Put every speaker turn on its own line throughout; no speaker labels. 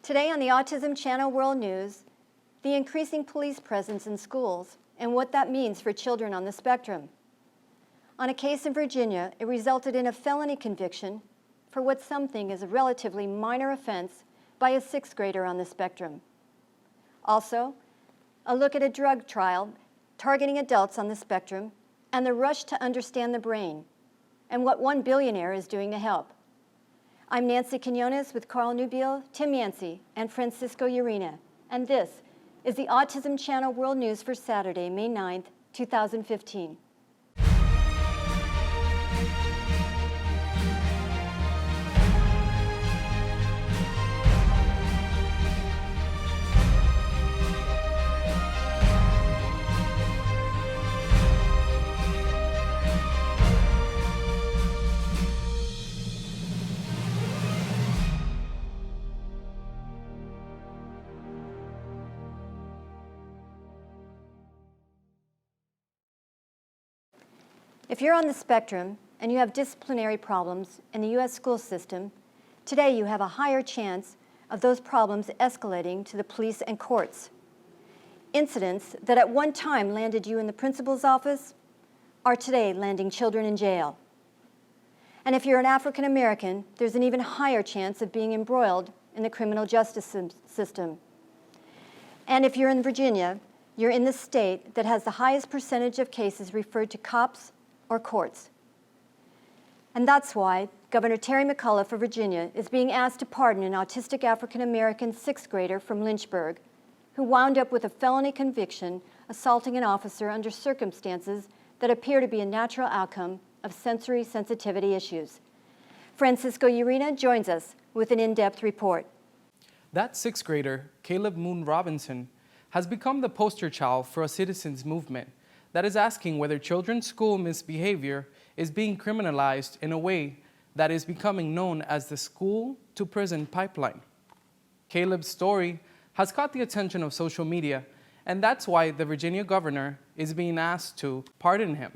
Today on the Autism Channel World News, the increasing police presence in schools and what that means for children on the spectrum. On a case in Virginia, it resulted in a felony conviction for what some think is a relatively minor offense by a sixth grader on the spectrum. Also, a look at a drug trial targeting adults on the spectrum and the rush to understand the brain and what one billionaire is doing to help. I'm Nancy Quinones with Carl Newbiel, Tim Yancey, and Francisco Urena, and this is the Autism Channel World News for Saturday, May 9th, 2015. If you're on the spectrum and you have disciplinary problems in the U.S. school system, today you have a higher chance of those problems escalating to the police and courts. Incidents that at one time landed you in the principal's office are today landing children in jail. And if you're an African American, there's an even higher chance of being embroiled in the criminal justice system. And if you're in Virginia, you're in the state that has the highest percentage of cases referred to cops or courts. And that's why Governor Terry McAuliffe of Virginia is being asked to pardon an autistic African-American sixth grader from Lynchburg who wound up with a felony conviction assaulting an officer under circumstances that appear to be a natural outcome of sensory sensitivity issues. Francisco Urena joins us with an in-depth report.
That sixth grader, Caleb Moon Robinson, has become the poster child for a citizens movement that is asking whether children's school misbehavior is being criminalized in a way that is becoming known as the school-to-prison pipeline. Caleb's story has caught the attention of social media, and that's why the Virginia governor is being asked to pardon him.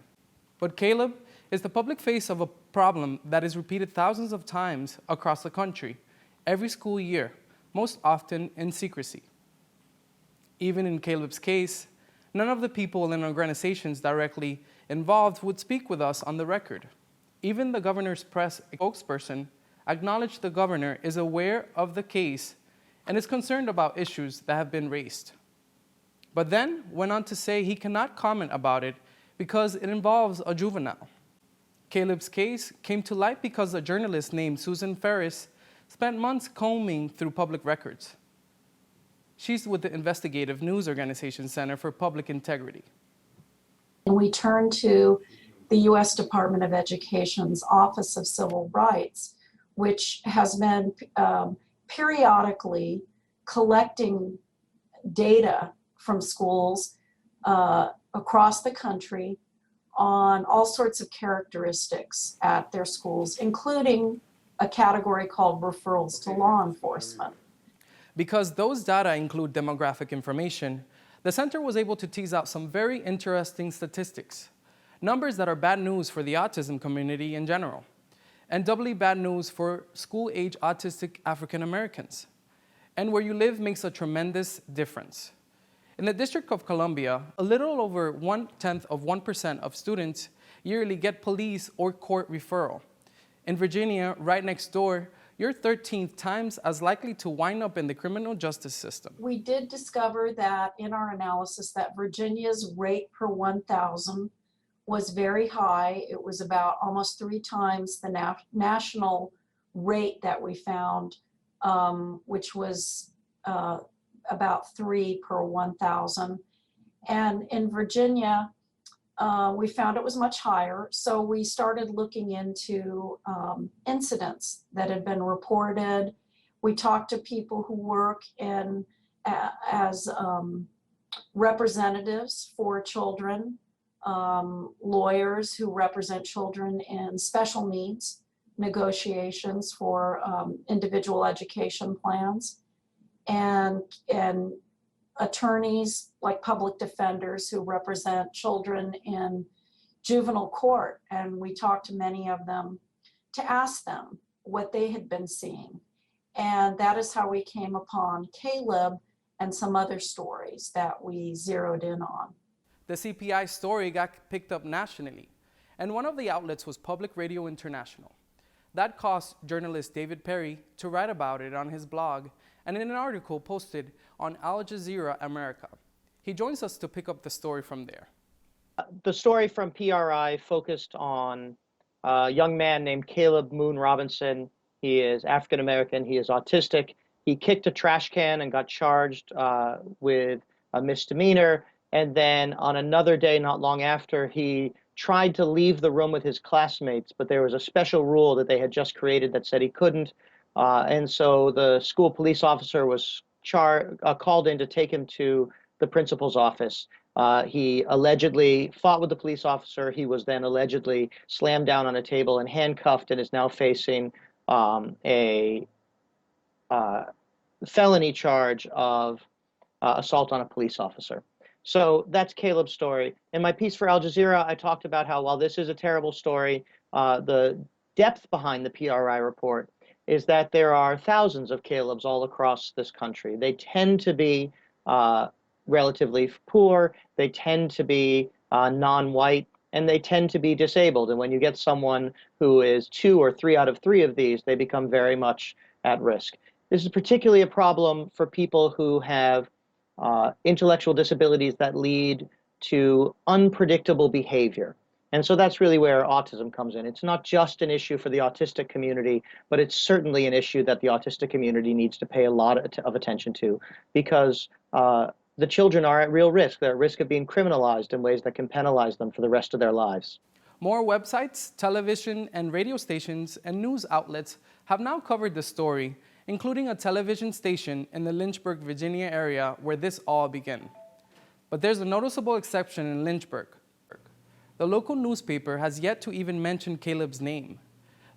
But Caleb is the public face of a problem that is repeated thousands of times across the country, every school year, most often in secrecy. Even in Caleb's case, none of the people and organizations directly involved would speak with us on the record. Even the governor's press spokesperson acknowledged the governor is aware of the case and is concerned about issues that have been raised. But then went on to say he cannot comment about it because it involves a juvenile. Caleb's case came to light because a journalist named Susan Ferris spent months combing through public records. She's with the investigative news organization Center for Public Integrity.
And we turn to the U.S. Department of Education's Office of Civil Rights, which has been periodically collecting data from schools across the country on all sorts of characteristics at their schools, including a category called referrals to law enforcement.
Because those data include demographic information, the center was able to tease out some very interesting statistics, numbers that are bad news for the autism community in general, and doubly bad news for school-age autistic African Americans. And where you live makes a tremendous difference. In the District of Columbia, a little over 0.1% of students yearly get police or court referral. In Virginia, right next door, you're 13 times as likely to wind up in the criminal justice system.
We did discover that in our analysis that Virginia's rate per 1,000 was very high. It was about almost 3 times the national rate that we found, which was about 3 per 1,000. And in Virginia, we found it was much higher, so we started looking into incidents that had been reported. We talked to people who work in as representatives for children, lawyers who represent children in special needs negotiations for individual education plans, and attorneys like public defenders who represent children in juvenile court. And we talked to many of them to ask them what they had been seeing. And that is how we came upon Caleb and some other stories that we zeroed in on.
The CPI story got picked up nationally, and one of the outlets was Public Radio International. That caused journalist David Perry to write about it on his blog and in an article posted on Al Jazeera America. He joins us to pick up the story from there.
The story from PRI focused on a young man named Caleb Moon Robinson. He is African American, he is autistic. He kicked a trash can and got charged with a misdemeanor. And then on another day, not long after, he tried to leave the room with his classmates, but there was a special rule that they had just created that said he couldn't. And so the school police officer was called in to take him to the principal's office. He allegedly fought with the police officer. He was then allegedly slammed down on a table and handcuffed and is now facing a felony charge of assault on a police officer. So that's Caleb's story. In my piece for Al Jazeera, I talked about how while this is a terrible story, the depth behind the PRI report is that there are thousands of Calebs all across this country. They tend to be relatively poor, they tend to be non-white, and they tend to be disabled. And when you get someone who is 2 or 3 out of 3 of these, they become very much at risk. This is particularly a problem for people who have intellectual disabilities that lead to unpredictable behavior. And so that's really where autism comes in. It's not just an issue for the autistic community, but it's certainly an issue that the autistic community needs to pay a lot of attention to, because the children are at real risk. They're at risk of being criminalized in ways that can penalize them for the rest of their lives.
More websites, television, and radio stations and news outlets have now covered the story, including a television station in the Lynchburg, Virginia area where this all began. But there's a noticeable exception in Lynchburg. The local newspaper has yet to even mention Caleb's name,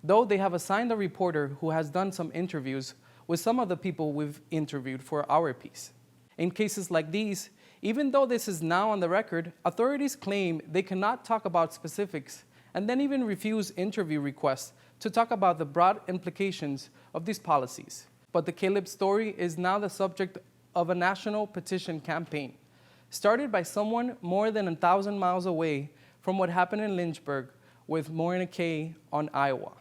though they have assigned a reporter who has done some interviews with some of the people we've interviewed for our piece. In cases like these, even though this is now on the record, authorities claim they cannot talk about specifics and then even refuse interview requests to talk about the broad implications of these policies. But the Caleb story is now the subject of a national petition campaign, started by someone more than 1,000 miles away from what happened in Lynchburg with Maureen Kay on Iowa.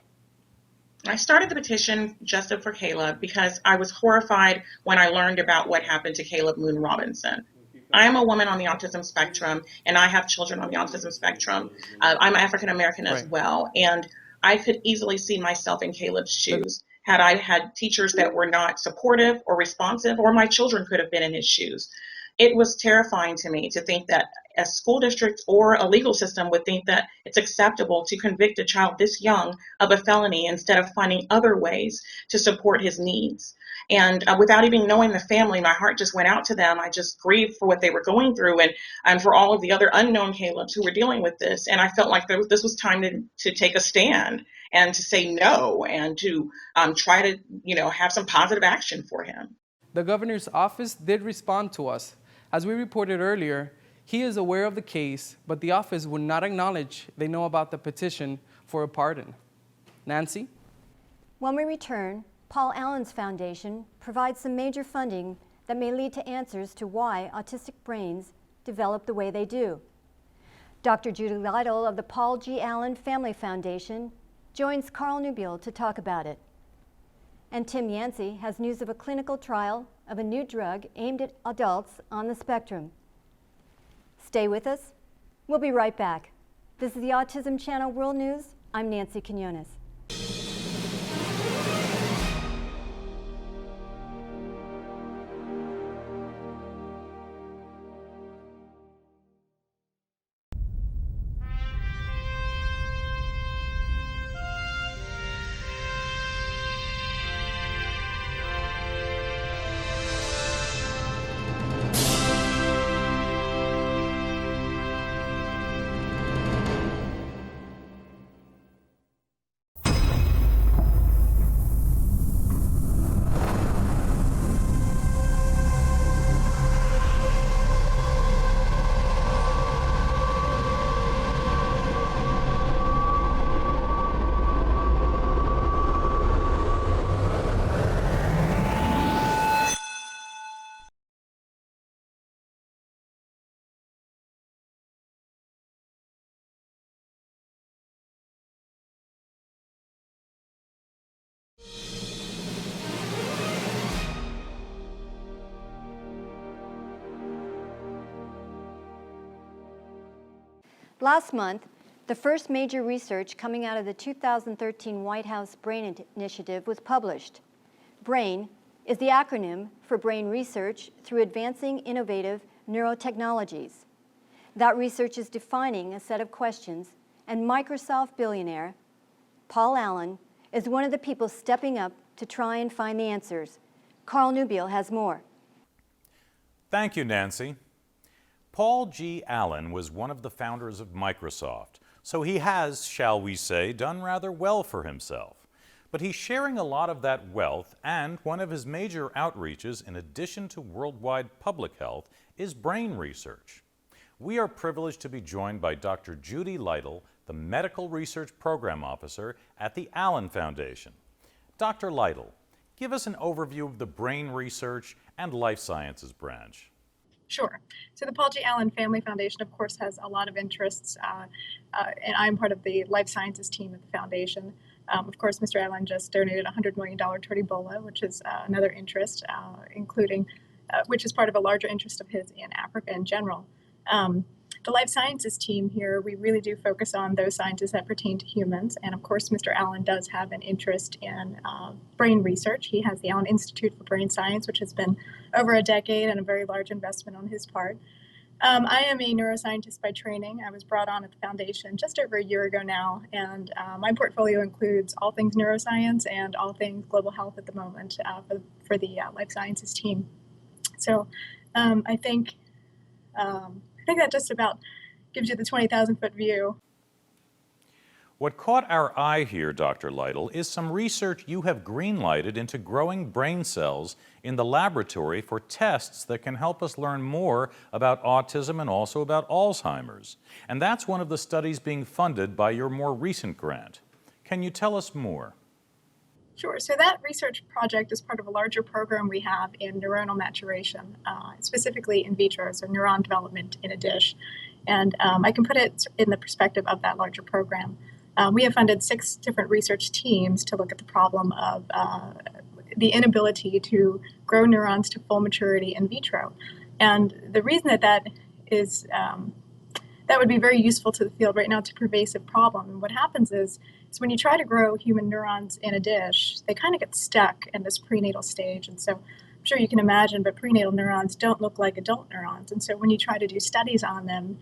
I started the petition Justice for Caleb because I was horrified when I learned about what happened to Caleb Moon Robinson. I am a woman on the autism spectrum, and I have children on the autism spectrum. I'm African American as well, and I could easily see myself in Caleb's shoes had I had teachers that were not supportive or responsive, or my children could have been in his shoes. It was terrifying to me to think that a school district or a legal system would think that it's acceptable to convict a child this young of a felony instead of finding other ways to support his needs. And without even knowing the family, my heart just went out to them. I just grieved for what they were going through and for all of the other unknown Calebs who were dealing with this. And I felt like this was time to take a stand and to say no and to try to have some positive action for him.
The governor's office did respond to us. As we reported earlier, he is aware of the case, but the office would not acknowledge they know about the petition for a pardon. Nancy?
When we return, Paul Allen's foundation provides some major funding that may lead to answers to why autistic brains develop the way they do. Dr. Judy Lytle of the Paul G. Allen Family Foundation joins Carl Nubile to talk about it. And Tim Yancey has news of a clinical trial of a new drug aimed at adults on the spectrum. Stay with us. We'll be right back. This is the Autism Channel World News. I'm Nancy Quinones. Last month, the first major research coming out of the 2013 White House BRAIN Initiative was published. BRAIN is the acronym for Brain Research through Advancing Innovative Neurotechnologies. That research is defining a set of questions, and Microsoft billionaire Paul Allen is one of the people stepping up to try and find the answers. Carl Newbiel has more.
Thank you, Nancy. Paul G. Allen was one of the founders of Microsoft, so he has, shall we say, done rather well for himself. But he's sharing a lot of that wealth, and one of his major outreaches, in addition to worldwide public health, is brain research. We are privileged to be joined by Dr. Judy Lytle, the Medical Research Program Officer at the Allen Foundation. Dr. Lytle, give us an overview of the brain research and life sciences branch.
Sure. So the Paul G. Allen Family Foundation, of course, has a lot of interests, and I'm part of the life sciences team at the foundation. Of course, Mr. Allen just donated $100 million toward Ebola, which is another interest, which is part of a larger interest of his in Africa in general. The life sciences team here, we really do focus on those sciences that pertain to humans. And of course, Mr. Allen does have an interest in brain research. He has the Allen Institute for Brain Science, which has been over a decade and a very large investment on his part. I am a neuroscientist by training. I was brought on at the foundation just over a year ago now, and my portfolio includes all things neuroscience and all things global health at the moment for the life sciences team. So I think that just about gives you the 20,000-foot view.
What caught our eye here, Dr. Lytle, is some research you have greenlighted into growing brain cells in the laboratory for tests that can help us learn more about autism and also about Alzheimer's. And that's one of the studies being funded by your more recent grant. Can you tell us more?
Sure. So that research project is part of a larger program we have in neuronal maturation, specifically in vitro, so neuron development in a dish. And I can put it in the perspective of that larger program. We have funded 6 different research teams to look at the problem of the inability to grow neurons to full maturity in vitro. And the reason that is that would be very useful to the field right now. It's a pervasive problem. And what happens is when you try to grow human neurons in a dish, they kind of get stuck in this prenatal stage. And so I'm sure you can imagine, but prenatal neurons don't look like adult neurons. And so when you try to do studies on them,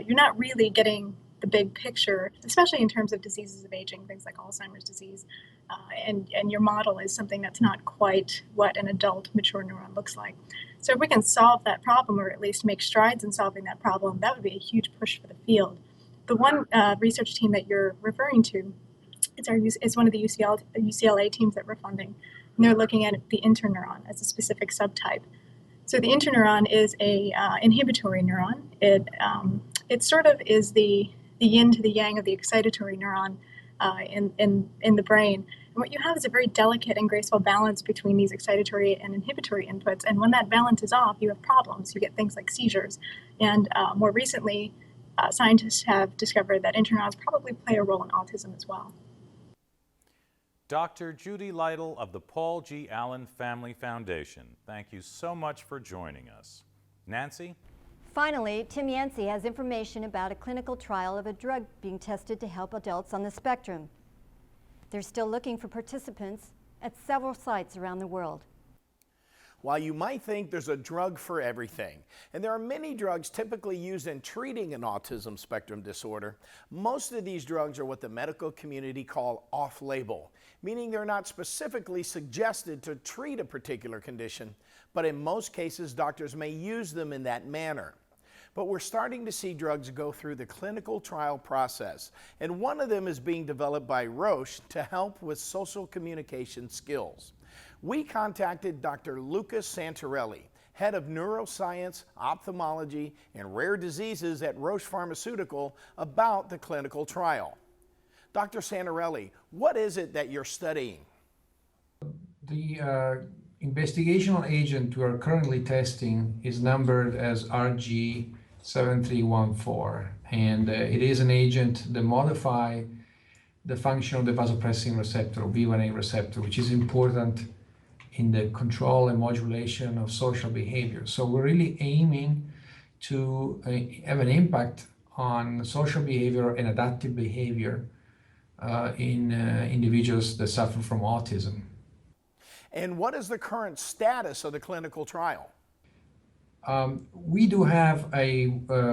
you're not really getting the big picture, especially in terms of diseases of aging, things like Alzheimer's disease. And your model is something that's not quite what an adult mature neuron looks like. So if we can solve that problem, or at least make strides in solving that problem, that would be a huge push for the field. The one research team that you're referring to is one of the UCLA teams that we're funding. And they're looking at the interneuron as a specific subtype. So the interneuron is a inhibitory neuron. It sort of is the yin to the yang of the excitatory neuron in the brain. And what you have is a very delicate and graceful balance between these excitatory and inhibitory inputs. And when that balance is off, you have problems. You get things like seizures. And more recently, scientists have discovered that interneurons probably play a role in autism as well.
Dr. Judy Lytle of the Paul G. Allen Family Foundation, thank you so much for joining us. Nancy?
Finally, Tim Yancey has information about a clinical trial of a drug being tested to help adults on the spectrum. They're still looking for participants at several sites around the world.
While you might think there's a drug for everything, and there are many drugs typically used in treating an autism spectrum disorder, most of these drugs are what the medical community call off-label, meaning they're not specifically suggested to treat a particular condition, but in most cases doctors may use them in that manner. But we're starting to see drugs go through the clinical trial process, and one of them is being developed by Roche to help with social communication skills. We contacted Dr. Lucas Santarelli, head of neuroscience, ophthalmology, and rare diseases at Roche Pharmaceutical, about the clinical trial. Dr. Santarelli, what is it that you're studying?
The investigational agent we are currently testing is numbered as RG7314, and it is an agent that modifies the function of the vasopressin receptor, or V1A receptor, which is important in the control and modulation of social behavior. So we're really aiming to have an impact on social behavior and adaptive behavior in individuals that suffer from autism.
And what is the current status of the clinical trial?
We do have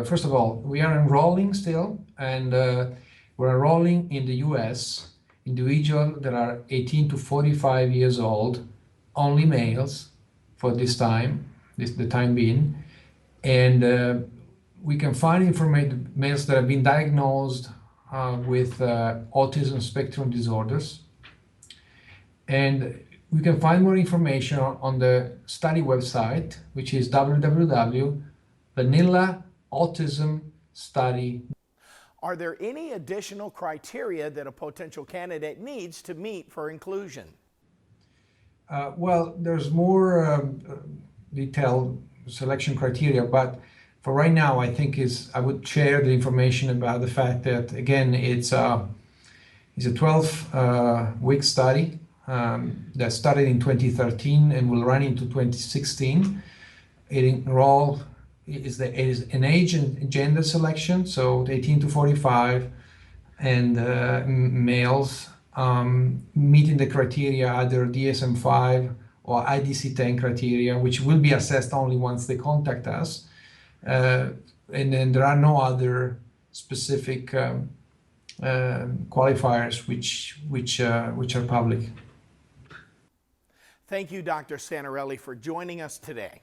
first of all, we are enrolling still, and we're enrolling in the US individuals that are 18 to 45 years old, only males for the time being. And we can find males that have been diagnosed with autism spectrum disorders. And we can find more information on the study website, which is www.vanillaautismstudy.
Are there any additional criteria that a potential candidate needs to meet for inclusion?
Well, there's more detailed selection criteria, but for right now, I think I would share the information about the fact that, again, it's a 12-week study that started in 2013 and will run into 2016. It is an age and gender selection, so 18 to 45, and males meeting the criteria, either DSM-5 or IDC-10 criteria, which will be assessed only once they contact us. And then there are no other specific qualifiers which are public.
Thank you, Dr. Santarelli, for joining us today.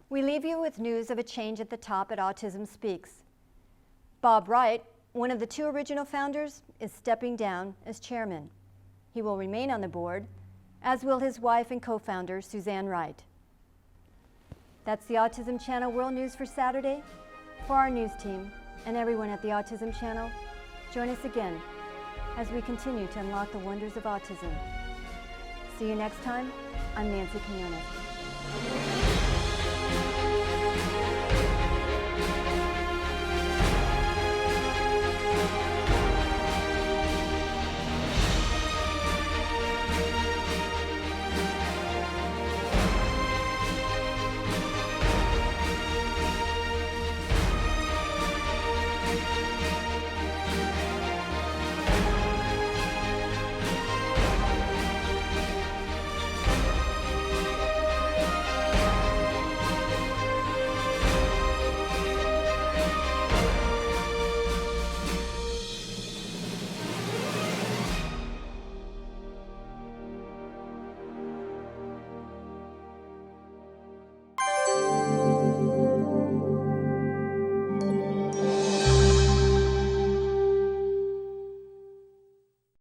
We leave you with news of a change at the top at Autism Speaks. Bob Wright, one of the two original founders, is stepping down as chairman. He will remain on the board, as will his wife and co-founder, Suzanne Wright. That's the Autism Channel World News for Saturday. For our news team and everyone at the Autism Channel, join us again as we continue to unlock the wonders of autism. See you next time. I'm Nancy Quinones.